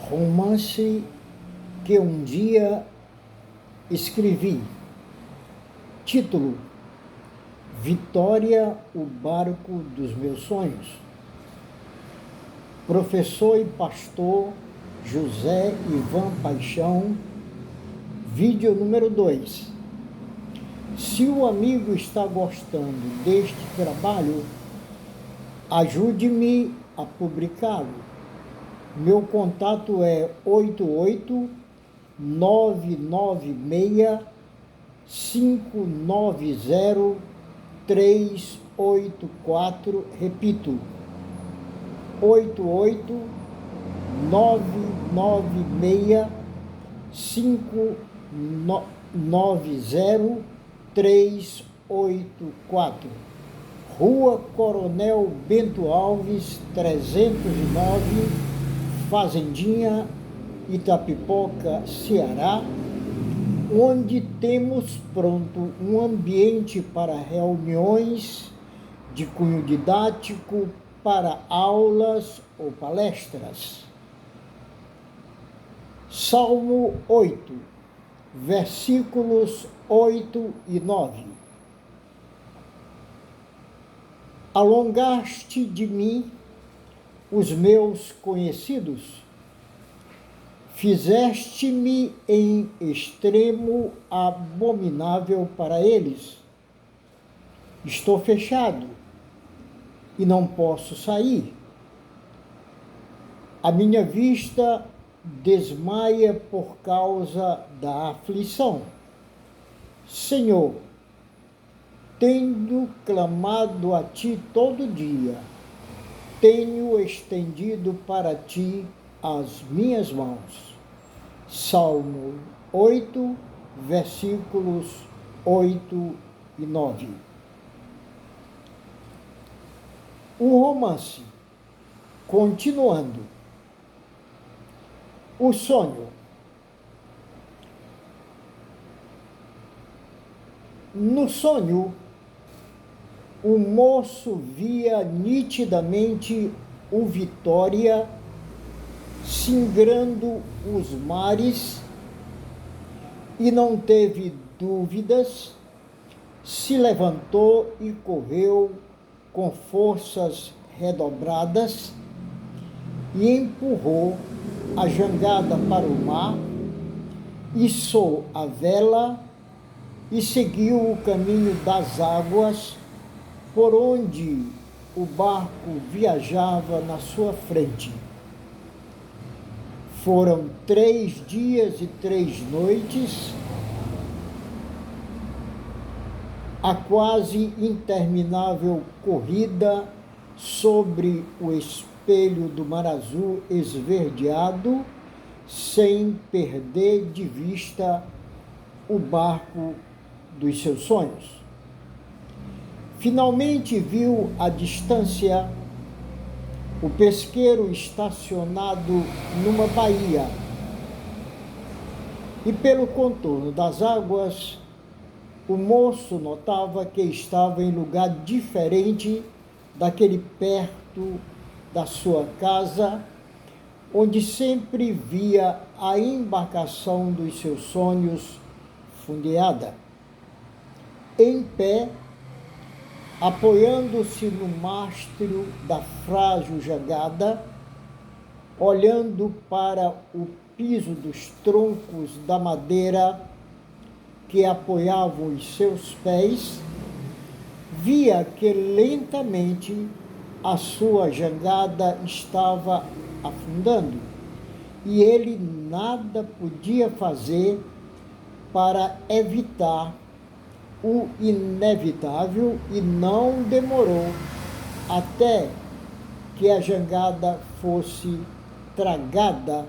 Romance que um dia escrevi. Título: Vitória, o barco dos meus sonhos. Professor e pastor José Ivan Paixão. Vídeo número 2. Se o amigo está gostando deste trabalho, ajude-me a publicá-lo. Meu contato é 88996-590-384, repito, 88996-590-384, Rua Coronel Bento Alves, 309, Fazendinha, Itapipoca, Ceará, onde temos pronto um ambiente para reuniões de cunho didático, para aulas ou palestras. Salmo 8, versículos 8 e 9. Alongaste de mim os meus conhecidos, fizeste-me em extremo abominável para eles. Estou fechado e não posso sair. A minha vista desmaia por causa da aflição. Senhor, tendo clamado a Ti todo dia, tenho estendido para Ti as minhas mãos. Salmo 8, versículos 8 e 9. Um romance. Continuando. O sonho. No sonho, o moço via nitidamente o Vitória singrando os mares e não teve dúvidas, se levantou e correu com forças redobradas e empurrou a jangada para o mar, içou a vela e seguiu o caminho das águas por onde o barco viajava na sua frente. Foram 3 dias e 3 noites, a quase interminável corrida sobre o espelho do mar azul esverdeado, sem perder de vista o barco dos seus sonhos. Finalmente viu à distância o pesqueiro estacionado numa baía e pelo contorno das águas o moço notava que estava em lugar diferente daquele perto da sua casa, onde sempre via a embarcação dos seus sonhos fundeada. Em pé, apoiando-se no mastro da frágil jangada, olhando para o piso dos troncos da madeira que apoiavam os seus pés, via que lentamente a sua jangada estava afundando e ele nada podia fazer para evitar o inevitável e não demorou até que a jangada fosse tragada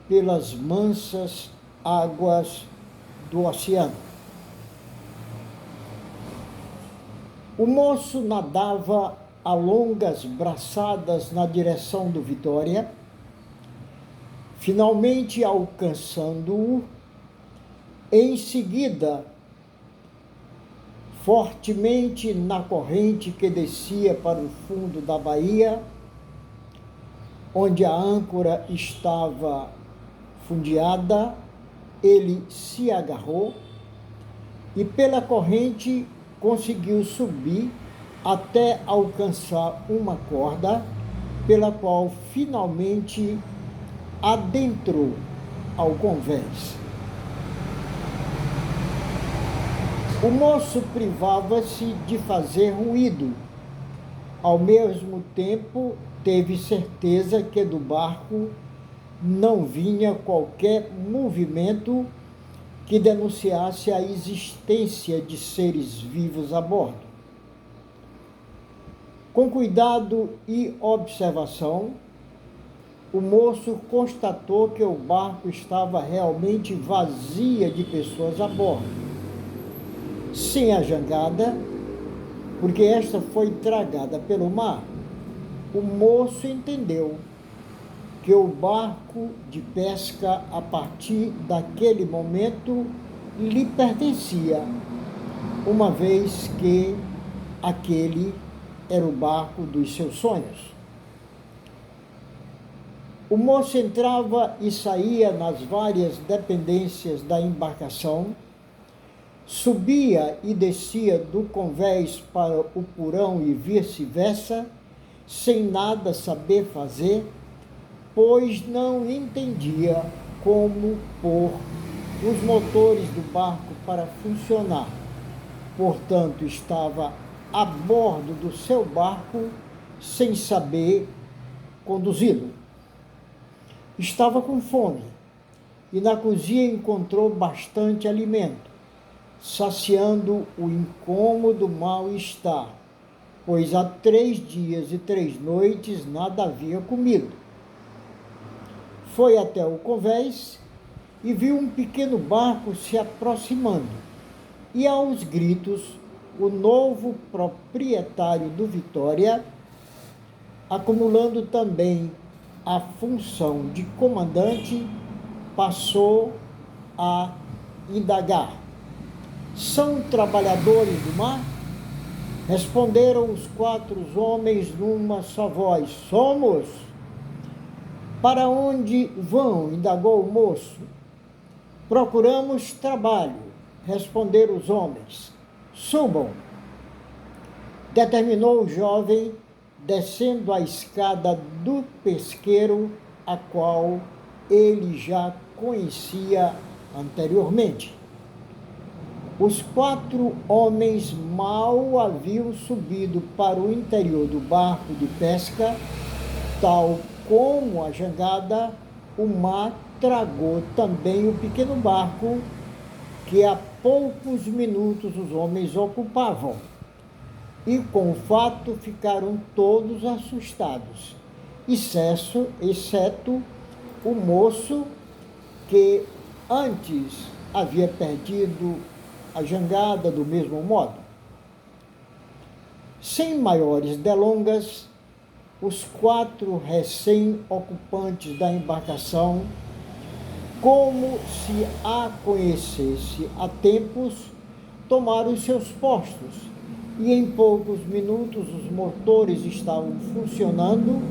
pelas mansas águas do oceano. O moço nadava a longas braçadas na direção do Vitória, finalmente alcançando-o. Em seguida, fortemente na corrente que descia para o fundo da baía, onde a âncora estava fundeada, ele se agarrou e pela corrente conseguiu subir até alcançar uma corda, pela qual finalmente adentrou ao convés. O moço privava-se de fazer ruído. Ao mesmo tempo, teve certeza que do barco não vinha qualquer movimento que denunciasse a existência de seres vivos a bordo. Com cuidado e observação, o moço constatou que o barco estava realmente vazio de pessoas a bordo. Sem a jangada, porque esta foi tragada pelo mar, o moço entendeu que o barco de pesca, a partir daquele momento, lhe pertencia, uma vez que aquele era o barco dos seus sonhos. O moço entrava e saía nas várias dependências da embarcação, subia e descia do convés para o porão e vice-versa, sem nada saber fazer, pois não entendia como pôr os motores do barco para funcionar. Portanto, estava a bordo do seu barco sem saber conduzi-lo. Estava com fome e na cozinha encontrou bastante alimento, saciando o incômodo mal-estar, pois há 3 dias e 3 noites nada havia comido. Foi até o convés e viu um pequeno barco se aproximando, e aos gritos, o novo proprietário do Vitória, acumulando também a função de comandante, passou a indagar: são trabalhadores do mar? Responderam os 4 homens numa só voz: somos. Para onde vão? Indagou o moço. Procuramos trabalho, responderam os homens. Subam. Determinou o jovem, descendo a escada do pesqueiro, a qual ele já conhecia anteriormente. Os 4 homens mal haviam subido para o interior do barco de pesca, tal como a jangada, o mar tragou também o pequeno barco que há poucos minutos os homens ocupavam. E com o fato ficaram todos assustados, exceto o moço, que antes havia perdido a jangada do mesmo modo. Sem maiores delongas, os 4 recém-ocupantes da embarcação, como se a conhecesse há tempos, tomaram os seus postos, e em poucos minutos os motores estavam funcionando.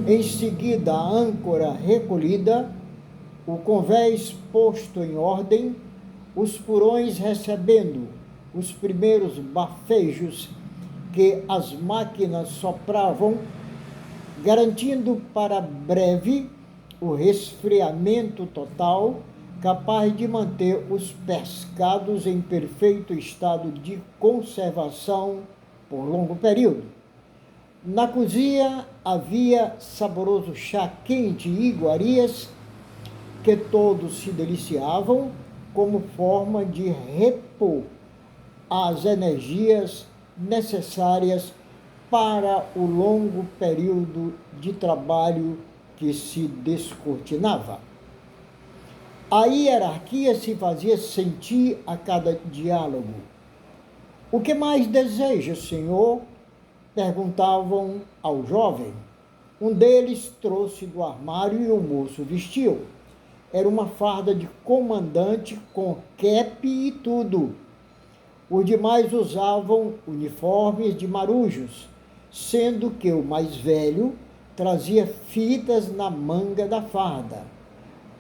Em seguida, a âncora recolhida, o convés posto em ordem, os purões recebendo os primeiros bafejos que as máquinas sopravam, garantindo para breve o resfriamento total, capaz de manter os pescados em perfeito estado de conservação por longo período. Na cozinha havia saboroso chá quente e iguarias, que todos se deliciavam como forma de repor as energias necessárias para o longo período de trabalho que se descortinava. A hierarquia se fazia sentir a cada diálogo. O que mais deseja, senhor? Perguntavam ao jovem. Um deles trouxe do armário e o moço vestiu. Era uma farda de comandante com quepe e tudo. Os demais usavam uniformes de marujos, sendo que o mais velho trazia fitas na manga da farda,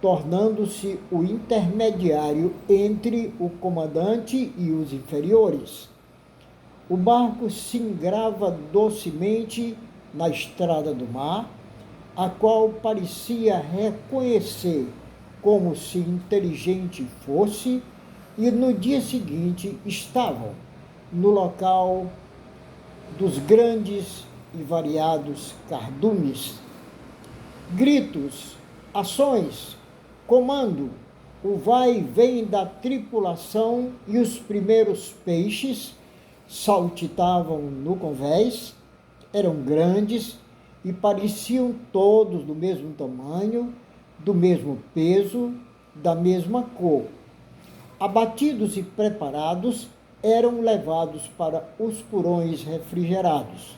tornando-se o intermediário entre o comandante e os inferiores. O barco singrava docemente na estrada do mar, a qual parecia reconhecer como se inteligente fosse, e no dia seguinte estavam no local dos grandes e variados cardumes. Gritos, ações, comando, o vai e vem da tripulação e os primeiros peixes saltitavam no convés, eram grandes e pareciam todos do mesmo tamanho, do mesmo peso, da mesma cor. Abatidos e preparados, eram levados para os purões refrigerados.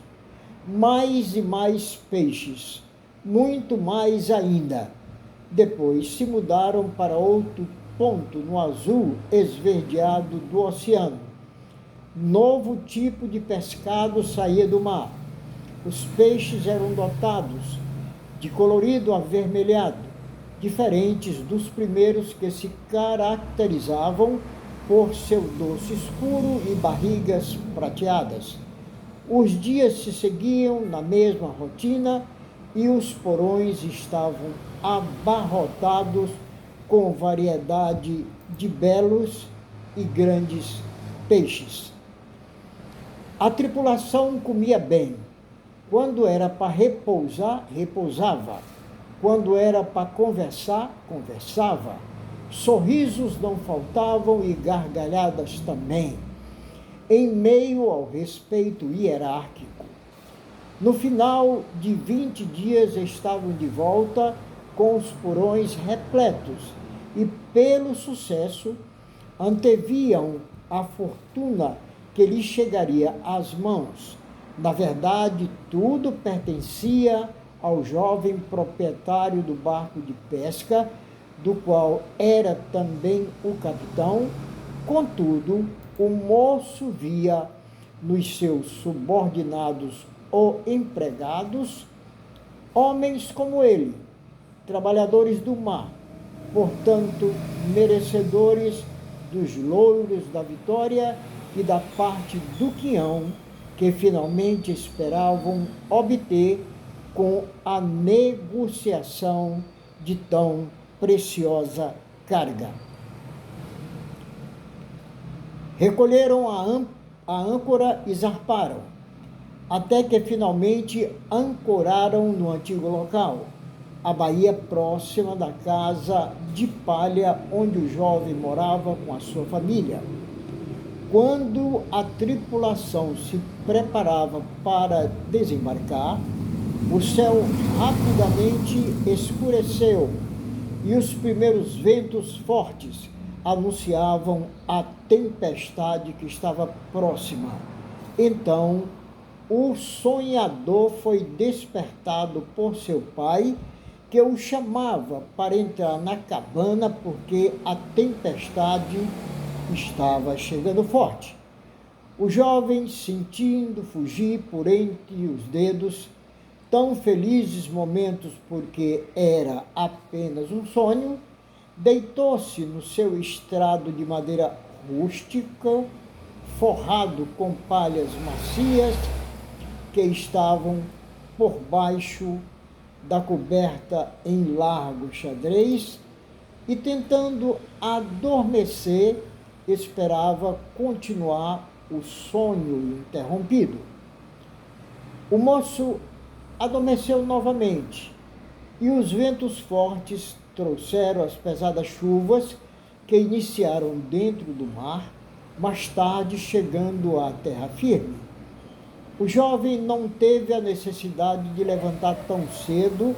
Mais e mais peixes, muito mais ainda. Depois se mudaram para outro ponto no azul esverdeado do oceano. Novo tipo de pescado saía do mar. Os peixes eram dotados de colorido avermelhado, diferentes dos primeiros que se caracterizavam por seu dorso escuro e barrigas prateadas. Os dias se seguiam na mesma rotina e os porões estavam abarrotados com variedade de belos e grandes peixes. A tripulação comia bem. Quando era para repousar, repousava. Quando era para conversar, conversava. Sorrisos não faltavam e gargalhadas também, em meio ao respeito hierárquico. No final de 20 dias estavam de volta com os porões repletos e, pelo sucesso, anteviam a fortuna que lhes chegaria às mãos. Na verdade, tudo pertencia ao jovem proprietário do barco de pesca, do qual era também o capitão. Contudo, o moço via nos seus subordinados ou empregados homens como ele, trabalhadores do mar, portanto, merecedores dos louros da vitória e da parte do quinhão que finalmente esperavam obter com a negociação de tão preciosa carga. Recolheram a âncora e zarparam, até que finalmente ancoraram no antigo local, a baía próxima da casa de palha onde o jovem morava com a sua família. Quando a tripulação se preparava para desembarcar, o céu rapidamente escureceu e os primeiros ventos fortes anunciavam a tempestade que estava próxima. Então, o sonhador foi despertado por seu pai, que o chamava para entrar na cabana porque a tempestade estava chegando forte. O jovem, sentindo fugir por entre os dedos, tão felizes momentos porque era apenas um sonho, deitou-se no seu estrado de madeira rústica, forrado com palhas macias que estavam por baixo da coberta em largo xadrez, e tentando adormecer, esperava continuar o sonho interrompido. O moço adormeceu novamente e os ventos fortes trouxeram as pesadas chuvas que iniciaram dentro do mar, mais tarde chegando à terra firme. O jovem não teve a necessidade de levantar tão cedo,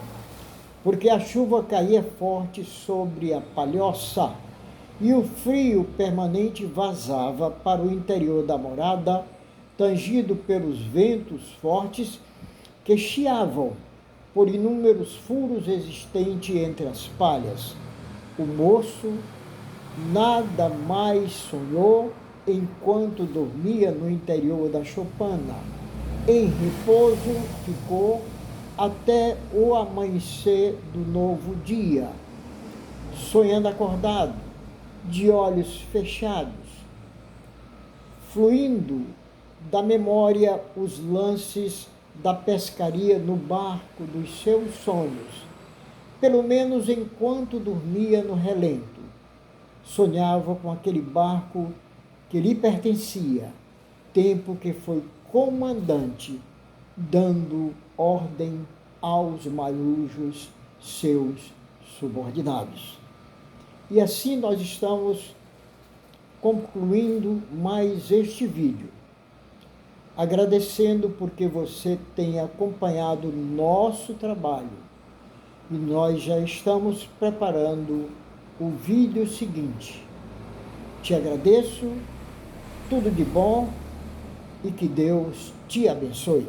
porque a chuva caía forte sobre a palhoça e o frio permanente vazava para o interior da morada, tangido pelos ventos fortes que chiavam por inúmeros furos existentes entre as palhas. O moço nada mais sonhou enquanto dormia no interior da choupana. Em repouso ficou até o amanhecer do novo dia, sonhando acordado, de olhos fechados, fluindo da memória os lances da pescaria no barco dos seus sonhos, pelo menos enquanto dormia no relento. Sonhava com aquele barco que lhe pertencia, tempo que foi comandante, dando ordem aos marujos, seus subordinados. E assim nós estamos concluindo mais este vídeo, agradecendo porque você tem acompanhado o nosso trabalho e nós já estamos preparando o vídeo seguinte. Te agradeço, tudo de bom e que Deus te abençoe.